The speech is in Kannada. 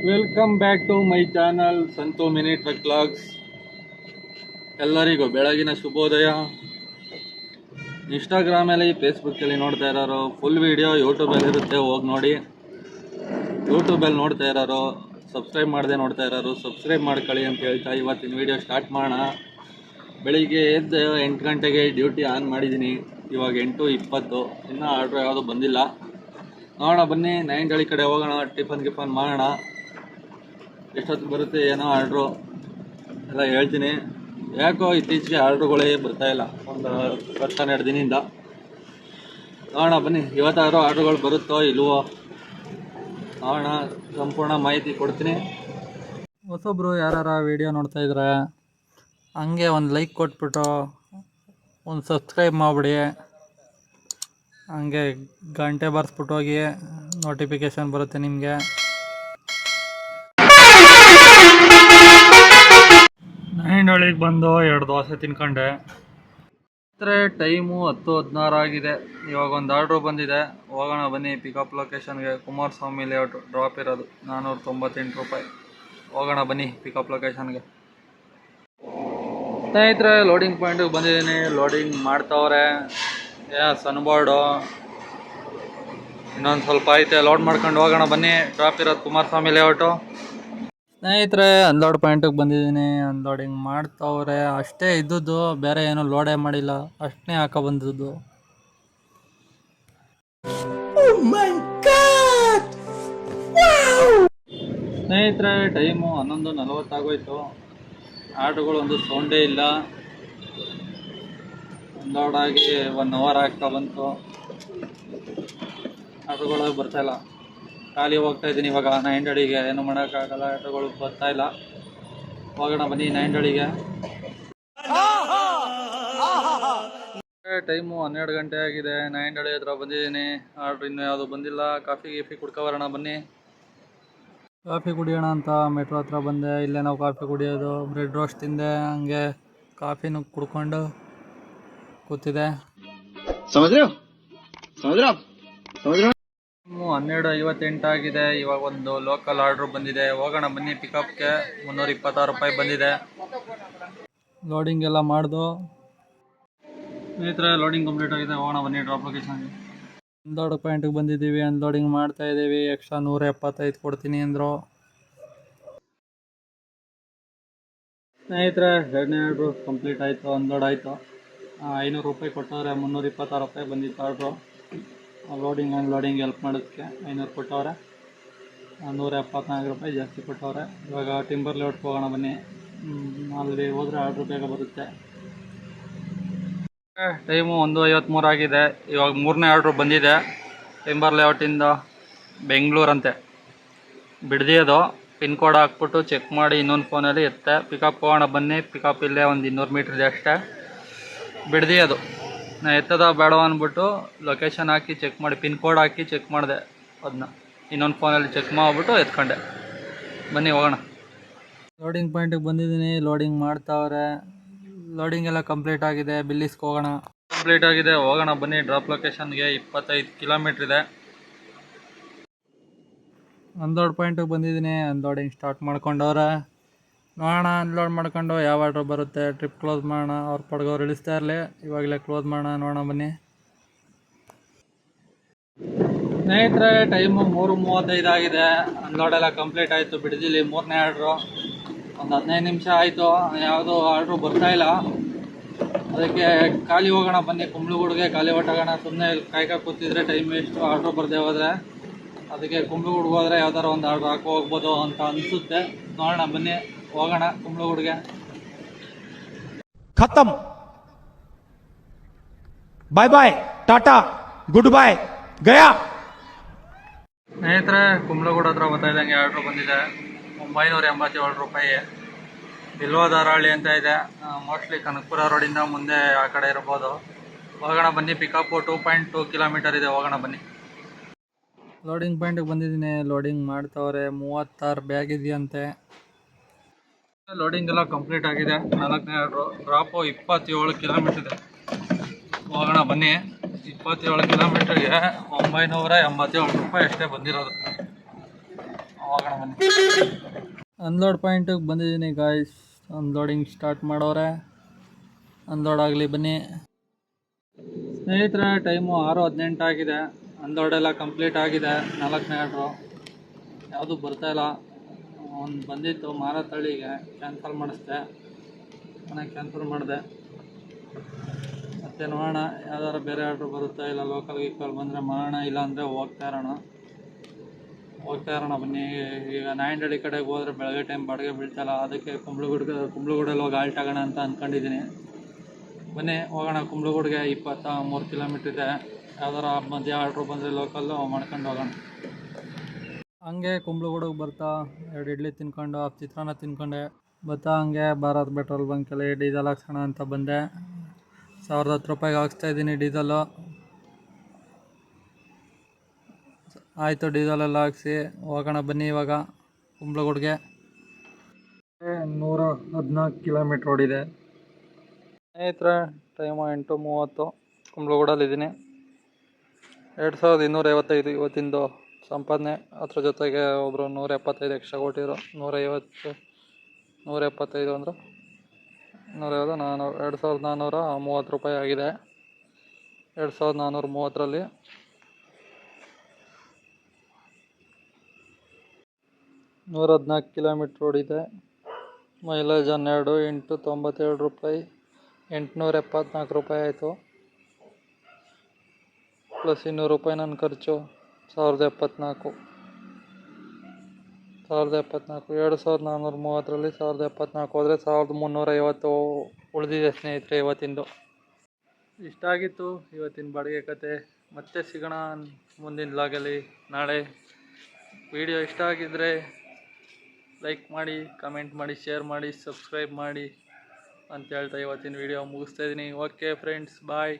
Welcome back to my channel Santu mini truck vlogs. ಎಲ್ಲರಿಗೂ ಬೆಳಗಿನ ಶುಭೋದಯ. ಇನ್ಸ್ಟಾಗ್ರಾಮಲ್ಲಿ ಫೇಸ್ಬುಕ್ಕಲ್ಲಿ ನೋಡ್ತಾ ಇರೋರು ಫುಲ್ ವೀಡಿಯೋ ಯೂಟ್ಯೂಬಲ್ಲಿ ಇರುತ್ತೆ, ಹೋಗಿ ನೋಡಿ. ಯೂಟ್ಯೂಬಲ್ಲಿ ನೋಡ್ತಾ ಇರೋರು ಸಬ್ಸ್ಕ್ರೈಬ್ ಮಾಡದೆ ನೋಡ್ತಾ ಇರೋರು ಸಬ್ಸ್ಕ್ರೈಬ್ ಮಾಡ್ಕೊಳ್ಳಿ ಅಂತ ಹೇಳ್ತಾ ಇವತ್ತಿನ ವೀಡಿಯೋ ಸ್ಟಾರ್ಟ್ ಮಾಡೋಣ. ಬೆಳಿಗ್ಗೆ ಎದ್ದು 8 ಗಂಟೆಗೆ ಡ್ಯೂಟಿ ಆನ್ ಮಾಡಿದ್ದೀನಿ. ಇವಾಗ 8:20. ಇನ್ನೂ ಆರ್ಡ್ರ್ ಯಾವುದೂ ಬಂದಿಲ್ಲ. ನೋಡೋಣ ಬನ್ನಿ, 9 ಕಡೆ ಹೋಗೋಣ. ಟಿಫನ್ ಮಾಡೋಣ. ಎಷ್ಟೊತ್ತಿಗೆ ಬರುತ್ತೆ ಏನೋ ಆರ್ಡ್ರು ಎಲ್ಲ ಹೇಳ್ತೀನಿ. ಯಾಕೋ ಇತ್ತೀಚೆಗೆ ಆರ್ಡ್ರುಗಳೇ ಬರ್ತಾಯಿಲ್ಲ, ಒಂದು 10-12 ದಿನದಿಂದ. ನೋಡೋಣ ಬನ್ನಿ, ಇವತ್ತಾದ್ರೂ ಆರ್ಡ್ರುಗಳು ಬರುತ್ತೋ ಇಲ್ವೋ ನೋಡೋಣ. ಸಂಪೂರ್ಣ ಮಾಹಿತಿ ಕೊಡ್ತೀನಿ. ಹೊಸೊಬ್ಬರು ಯಾರು ವೀಡಿಯೋ ನೋಡ್ತಾ ಇದ್ರೆ ಹಂಗೆ ಒಂದು ಲೈಕ್ ಕೊಟ್ಬಿಟ್ಟು ಒಂದು ಸಬ್ಸ್ಕ್ರೈಬ್ ಮಾಡಿಬಿಡಿ. ಹಂಗೆ ಗಂಟೆ ಬರ್ಸ್ಬಿಟ್ಟು ಹೋಗಿ, ನೋಟಿಫಿಕೇಷನ್ ಬರುತ್ತೆ ನಿಮಗೆ. ನೈಂಡಳಿಗೆ ಬಂದು 2 ದೋಸೆ ತಿನ್ಕೊಂಡೆ. ಟೈಮು 10:16 ಆಗಿದೆ. ಇವಾಗ ಒಂದು ಆರ್ಡ್ರು ಬಂದಿದೆ, ಹೋಗೋಣ ಬನ್ನಿ. ಪಿಕಪ್ ಲೊಕೇಶನ್ಗೆ ಕುಮಾರಸ್ವಾಮಿ ಲೇಔಟ್ ಡ್ರಾಪ್ ಇರೋದು 498 ರೂಪಾಯಿ. ಹೋಗೋಣ ಬನ್ನಿ ಪಿಕಪ್ ಲೊಕೇಶನ್ಗೆ. ಸ್ನೇಹಿತರೆ, ಲೋಡಿಂಗ್ ಪಾಯಿಂಟಿಗೆ ಬಂದಿದ್ದೀನಿ. ಲೋಡಿಂಗ್ ಮಾಡ್ತಾವ್ರೆ. ಸನ್ಬೋರ್ಡು ಇನ್ನೊಂದು ಸ್ವಲ್ಪ ಐತೆ, ಲೋಡ್ ಮಾಡ್ಕೊಂಡು ಹೋಗೋಣ ಬನ್ನಿ. ಡ್ರಾಪ್ ಇರೋದು ಕುಮಾರಸ್ವಾಮಿ ಲೇಔಟು. ಸ್ನೇಹಿತರೆ, ಅನ್ಲೋಡ್ ಪಾಯಿಂಟಿಗೆ ಬಂದಿದ್ದೀನಿ. ಅನ್ಲೋಡಿಂಗ್ ಮಾಡ್ತಾವ್ರೆ. ಅಷ್ಟೇ ಇದ್ದದ್ದು, ಬೇರೆ ಏನೂ ಲೋಡೇ ಮಾಡಿಲ್ಲ. ಅಷ್ಟೇ ಹಾಕೋ ಬಂದದ್ದು. ಸ್ನೇಹಿತರೆ, ಟೈಮು 11:40 ಆಗೋಯ್ತು. ಆರ್ಡ್ರುಗಳು ಒಂದು ಸೌಂಡೇ ಇಲ್ಲ. ಅನ್ಲೋಡ್ ಆಗಿ 1 ಅವರ್ ಆಗ್ತಾ ಬಂತು. ಆರ್ಡ್ರುಗಳು ಬರ್ತಾಯಿಲ್ಲ. ಖಾಲಿ ಹೋಗ್ತಾ ಇದ್ದೀನಿ ಇವಾಗ ನೈಂಡಳಿಗೆ. ಏನು ಮಾಡೋಕ್ಕಾಗಲ್ಲ, ಆಟೋಗಳು ಬರ್ತಾಯಿಲ್ಲ. ಹೋಗೋಣ ಬನ್ನಿ ನೈಂಡಳಿಗೆ. ಟೈಮು 12 ಗಂಟೆ ಆಗಿದೆ. ನೈಂಡಳಿ ಹತ್ರ ಬಂದಿದ್ದೀನಿ. ಆರ್ಡ್ರ್ ಇನ್ನೂ ಯಾವುದು ಬಂದಿಲ್ಲ. ಕಾಫಿ ಕುಡ್ಕೊಬರೋಣ ಬನ್ನಿ. ಕಾಫಿ ಕುಡಿಯೋಣ ಅಂತ ಮೆಟ್ರೋ ಹತ್ರ ಬಂದೆ. ಇಲ್ಲೇ ನಾವು ಕಾಫಿ ಕುಡಿಯೋದು. ಬ್ರೆಡ್ ರೋಸ್ಟ್ ತಿಂದೆ, ಹಂಗೆ ಕಾಫಿನೂ ಕುಡ್ಕೊಂಡು ಕೂತಿದೆ. 12:58 ಆಗಿದೆ. ಇವಾಗ ಒಂದು ಲೋಕಲ್ ಆರ್ಡ್ರು ಬಂದಿದೆ. ಹೋಗೋಣ ಬನ್ನಿ ಪಿಕಪ್ಗೆ. 326 ರೂಪಾಯಿ ಬಂದಿದೆ. ಲೋಡಿಂಗ್ ಎಲ್ಲ ಮಾಡ್ದು. ಸ್ನೇಹಿತರೆ, ಲೋಡಿಂಗ್ ಕಂಪ್ಲೀಟ್ ಆಗಿದೆ. ಹೋಗೋಣ ಬನ್ನಿ ಡ್ರಾಪ್ ಲೊಕೇಶನ್ಗೆ. ಅನ್ಲೋಡ್ ಪಾಯಿಂಟಿಗೆ ಬಂದಿದ್ದೀವಿ. ಅನ್ಲೋಡಿಂಗ್ ಮಾಡ್ತಾ ಇದ್ದೀವಿ. ಎಕ್ಸ್ಟ್ರಾ 175 ಕೊಡ್ತೀನಿ ಅಂದರು. ಸ್ನೇಹಿತರೆ, 2ನೇ ಆರ್ಡ್ರು ಕಂಪ್ಲೀಟ್ ಆಯಿತು. ಅನ್ಲೋಡ್ ಆಯಿತು. 500 ರೂಪಾಯಿ ಕೊಟ್ಟವ್ರೆ. 326 ರೂಪಾಯಿ ಬಂದಿತ್ತು ಆರ್ಡ್ರು. ಲೋಡಿಂಗ್ ಅನ್ಲೋಡಿಂಗ್ ಹೆಲ್ಪ್ ಮಾಡೋದಕ್ಕೆ 500 ಕೊಟ್ಟವ್ರೆ. 174 ರೂಪಾಯಿ ಜಾಸ್ತಿ ಕೊಟ್ಟವ್ರೆ. ಇವಾಗ ಟಿಂಬರ್ ಲೇಔಟ್ಗೆ ಹೋಗೋಣ ಬನ್ನಿ. ಅಲ್ಲಿ ಹೋದರೆ ಆರ್ಡ್ರು ಬೇಗ ಬರುತ್ತೆ. ಟೈಮು 1:53 ಆಗಿದೆ. ಇವಾಗ 3ನೇ ಆರ್ಡ್ರು ಬಂದಿದೆ. ಟಿಂಬರ್ ಲೇಔಟಿಂದ ಬೆಂಗಳೂರಂತೆ ಬಿಡ್ದಿಯೋದು. ಪಿನ್ ಕೋಡ್ ಹಾಕ್ಬಿಟ್ಟು ಚೆಕ್ ಮಾಡಿ ಇನ್ನೊಂದು ಫೋನಲ್ಲಿ ಎತ್ತೆ ಪಿಕಪ್ ಹೋಗೋಣ ಬನ್ನಿ. ಪಿಕಪ್ ಇಲ್ಲೇ ಒಂದು 200 ಮೀಟ್ರ್ ಇದೆ ಅಷ್ಟೇ. ಬಿಡ್ದಿಯೋದು ನಾ ಎತ್ತದ ಬೇಡ ಅಂದ್ಬಿಟ್ಟು ಲೊಕೇಶನ್ ಹಾಕಿ ಚೆಕ್ ಮಾಡಿ, ಪಿನ್ ಕೋಡ್ ಹಾಕಿ ಚೆಕ್ ಮಾಡಿದೆ. ಅದನ್ನ ಇನ್ನೊಂದು ಫೋನಲ್ಲಿ ಚೆಕ್ ಮಾಡಿಬಿಟ್ಟು ಎತ್ಕೊಂಡೆ. ಬನ್ನಿ ಹೋಗೋಣ. ಲೋಡಿಂಗ್ ಪಾಯಿಂಟಿಗೆ ಬಂದಿದ್ದೀನಿ. ಲೋಡಿಂಗ್ ಮಾಡ್ತಾವ್ರೆ. ಲೋಡಿಂಗ್ ಎಲ್ಲ ಕಂಪ್ಲೀಟ್ ಆಗಿದೆ. ಬಿಲ್ಲಿಸ್ಗೆ ಹೋಗೋಣ. ಕಂಪ್ಲೀಟ್ ಆಗಿದೆ. ಹೋಗೋಣ ಬನ್ನಿ ಡ್ರಾಪ್ ಲೊಕೇಶನ್ಗೆ. 25 ಕಿಲೋಮೀಟ್ರ್ ಇದೆ. ಅನ್ಲೋಡ್ ಪಾಯಿಂಟಿಗೆ ಬಂದಿದ್ದೀನಿ. ಅನ್ಲೋಡಿಂಗ್ ಸ್ಟಾರ್ಟ್ ಮಾಡ್ಕೊಂಡವ್ರೆ. ನೋಡೋಣ ಅನ್ಲೋಡ್ ಮಾಡ್ಕೊಂಡು ಯಾವ ಆರ್ಡ್ರ್ ಬರುತ್ತೆ. ಟ್ರಿಪ್ ಕ್ಲೋಸ್ ಮಾಡೋಣ. ಅವ್ರ ಪಡ್ಗೆ ಅವ್ರು ಇಳಿಸ್ತಾ ಇರಲಿ. ಇವಾಗಲೇ ಕ್ಲೋಸ್ ಮಾಡೋಣ. ನೋಡೋಣ ಬನ್ನಿ. ಸ್ನೇಹಿತರೆ, ಟೈಮು 3:35 ಆಗಿದೆ. ಅನ್ಲೋಡ್ ಎಲ್ಲ ಕಂಪ್ಲೀಟ್ ಆಯಿತು. ಬಿಡ್ದಿಲ್ಲಿ 3ನೇ ಆರ್ಡ್ರು. ಒಂದು 15 ನಿಮಿಷ ಆಯಿತು. ಯಾವುದೂ ಆರ್ಡ್ರು ಬರ್ತಾಯಿಲ್ಲ. ಅದಕ್ಕೆ ಖಾಲಿ ಹೋಗೋಣ ಬನ್ನಿ. ಕುಂಬ್ಳಗೂಡಿಗೆ ಖಾಲಿ ಹೊಟ್ಟೋಗೋಣ. ಸುಮ್ಮನೆ ಕಾಯ್ಕ ಕೂತಿದ್ರೆ ಟೈಮ್ ವೇಸ್ಟು. ಆರ್ಡ್ರು ಬರದೆ ಹೋದರೆ ಅದಕ್ಕೆ ಕುಂಬ್ಳಗೂಡಿಗೆ ಹೋದರೆ ಯಾವ್ದಾರು ಒಂದು ಆರ್ಡ್ರ್ ಹಾಕಿ ಹೋಗ್ಬೋದು ಅಂತ ಅನಿಸುತ್ತೆ. ನೋಡೋಣ ಬನ್ನಿ, ಹೋಗೋಣ ಕುಂಬ್ಳಗೂಡಿಗೆ. ಖತಮ್. ಬಾಯ್ ಬಾಯ್, ಟಾಟಾ, ಗುಡ್ ಬಾಯ್, ಗಯಾ. ಸ್ನೇಹಿತರೆ, ಕುಂಬ್ಳಗೂಡು ಹತ್ರ ಬರ್ತಾ ಇದ್ದಂಗೆ ಆರ್ಡ್ರು ಬಂದಿದೆ. 987 ರೂಪಾಯಿ. ಬಿಲ್ವದಾರಹಳ್ಳಿ ಅಂತ ಇದೆ. ಮೋಸ್ಟ್ಲಿ ಕನಕಪುರ ರೋಡಿಂದ ಮುಂದೆ ಆ ಕಡೆ ಇರ್ಬೋದು. ಹೋಗೋಣ ಬನ್ನಿ. ಪಿಕಪ್ಪು 2.2 ಕಿಲೋಮೀಟರ್ ಇದೆ. ಹೋಗೋಣ ಬನ್ನಿ. ಲೋಡಿಂಗ್ ಪಾಯಿಂಟಿಗೆ ಬಂದಿದ್ದೀನಿ. ಲೋಡಿಂಗ್ ಮಾಡ್ತಾವ್ರೆ. 36 ಬ್ಯಾಗ್ ಇದೆಯಂತೆ. ಲೋಡಿಂಗ್ ಎಲ್ಲ ಕಂಪ್ಲೀಟ್ ಆಗಿದೆ. 4ನೇ ಆರ್ಡ್ರು. ಡ್ರಾಪು 27 ಕಿಲೋಮೀಟರ್ ಇದೆ. ಹೋಗೋಣ ಬನ್ನಿ. 27 ಕಿಲೋಮೀಟ್ರಿಗೆ 987 ರೂಪಾಯಿ ಅಷ್ಟೇ ಬಂದಿರೋದು. ಹೋಗೋಣ ಬನ್ನಿ. ಅನ್ಲೋಡ್ ಪಾಯಿಂಟಿಗೆ ಬಂದಿದ್ದೀನಿ ಗಾಯ್ಸ್. ಅನ್ಲೋಡಿಂಗ್ ಸ್ಟಾರ್ಟ್ ಮಾಡೋರೆ. ಅನ್ಲೋಡ್ ಆಗಲಿ ಬನ್ನಿ ಸ್ನೇಹಿತರೆ. ಟೈಮು 6:18 ಆಗಿದೆ. ಅನ್ಲೋಡ್ ಎಲ್ಲ ಕಂಪ್ಲೀಟ್ ಆಗಿದೆ. 4ನೇ ಆರ್ಡ್ರು ಯಾವುದು ಬರ್ತಾಯಿಲ್ಲ. ಒಂದು ಬಂದಿತ್ತು ಮಾರತಳ್ಳಿಗೆ, ಕ್ಯಾನ್ಸಲ್ ಮಾಡಿಸ್ದೆ. ಮನೆಗೆ ಕ್ಯಾನ್ಸಲ್ ಮಾಡಿದೆ. ಮತ್ತೆ ನೋಡೋಣ ಯಾವ್ದಾರು ಬೇರೆ ಆರ್ಡ್ರ್ ಬರುತ್ತಾ, ಇಲ್ಲ ಲೋಕಲ್ ಗೀಕಲ್ ಬಂದರೆ ಮಾಡೋಣ, ಇಲ್ಲ ಅಂದರೆ ಹೋಗ್ತಾ ಇರೋಣ ಬನ್ನಿ. ಈಗ ನಾಯಂಡಳ್ಳಿ ಕಡೆಗೆ ಹೋದರೆ ಬೆಳಗ್ಗೆ ಟೈಮ್ ಬಾಡಿಗೆ ಬೀಳ್ತಾಯಿಲ್ಲ, ಅದಕ್ಕೆ ಕುಂಬ್ಳಗೂಡಲ್ಲಿ ಹೋಗಿ ಆಲ್ಟ್ ಆಗೋಣ ಅಂತ ಅಂದ್ಕೊಂಡಿದ್ದೀನಿ. ಬನ್ನಿ ಹೋಗೋಣ. ಕುಂಬ್ಳಗೂಡಿಗೆ 23 ಕಿಲೋಮೀಟ್ರ್ ಇದೆ. ಯಾವ್ದಾರ ಮಧ್ಯೆ ಆರ್ಡ್ರು ಬಂದರೆ ಲೋಕಲ್ಲು ಮಾಡ್ಕೊಂಡು ಹೋಗೋಣ. ಹಂಗೆ ಕುಂಬ್ಳಗೂಡಿಗೆ ಬರ್ತಾ 2 ಇಡ್ಲಿ ತಿನ್ಕೊಂಡು ಚಿತ್ರಾನ್ನ ತಿನ್ಕೊಂಡೆ. ಬರ್ತಾ ಹಂಗೆ ಭಾರತ್ ಪೆಟ್ರೋಲ್ ಬಂಕಲ್ಲಿ ಡೀಸೆಲ್ ಹಾಕ್ಸೋಣ ಅಂತ ಬಂದೆ. 1010 ರೂಪಾಯಿಗೆ ಹಾಕ್ಸ್ತಾಯಿದ್ದೀನಿ ಡೀಸೆಲ್ಲು. ಆಯಿತು, ಡೀಸೆಲೆಲ್ಲ ಹಾಕ್ಸಿ ಹೋಗೋಣ ಬನ್ನಿ ಇವಾಗ ಕುಂಬ್ಳಗೂಡಿಗೆ. 114 ಕಿಲೋಮೀಟ್ರ್ ಓಡಿದೆ ಸ್ನೇಹಿತರೆ. ಟೈಮು 8:30. ಕುಂಬ್ಳಗೂಡಲ್ಲಿದ್ದೀನಿ. 2255 ಇವತ್ತಿಂದು ಸಂಪಾದನೆ. ಅದ್ರ ಜೊತೆಗೆ ಒಬ್ಬರು 175 ಎಕ್ಸ್ಟ್ರಾ ಕೊಟ್ಟಿದ್ರು. 175 ಅಂದರೆ 2430 ರೂಪಾಯಿ ಆಗಿದೆ. 2430ರಲ್ಲಿ 114 ಕಿಲೋಮೀಟ್ರ್ ಓಡಿದೆ. ಮೈಲೇಜ್ 12, 8 92 ರೂಪಾಯಿ, 874 ರೂಪಾಯಿ ಆಯಿತು. ಪ್ಲಸ್ 200 ರೂಪಾಯಿ ನನ್ನ ಖರ್ಚು 1074. 2430ರಲ್ಲಿ 1074 ಹೋದರೆ 1350 ಉಳಿದಿದೆ ಸ್ನೇಹಿತರೆ ಇವತ್ತಿಂದು. ಇಷ್ಟ ಆಗಿತ್ತು ಇವತ್ತಿನ ಬಾಡಿಗೆ ಕತೆ. ಮತ್ತೆ ಸಿಗೋಣ ಮುಂದಿನ ವ್ಲಾಗಲ್ಲಿ ನಾಳೆ. ವಿಡಿಯೋ ಇಷ್ಟ ಆಗಿದ್ದರೆ ಲೈಕ್ ಮಾಡಿ, ಕಮೆಂಟ್ ಮಾಡಿ, ಶೇರ್ ಮಾಡಿ, ಸಬ್ಸ್ಕ್ರೈಬ್ ಮಾಡಿ ಅಂತ ಹೇಳ್ತಾ ಇವತ್ತಿನ ವಿಡಿಯೋ ಮುಗಿಸ್ತಾಯಿದ್ದೀನಿ. ಓಕೆ ಫ್ರೆಂಡ್ಸ್, ಬಾಯ್.